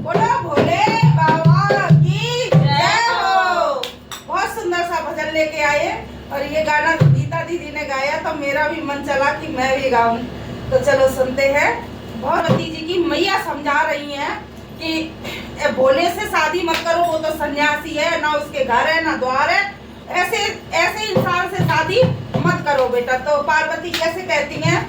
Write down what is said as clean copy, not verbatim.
बोलो भोले बाबा की जय हो। बहुत सुंदर सा भजन लेके आए और ये गाना गीता दीदी ने गाया तो मेरा भी मन चला कि मैं भी गाऊं। तो चलो सुनते हैं। भगवती जी की मैया समझा रही हैं कि भोले से शादी मत करो, वो तो सन्यासी है, ना उसके घर है ना द्वार है, ऐसे ऐसे इंसान से शादी मत करो बेटा। तो पार्वती कैसे कहती हैं,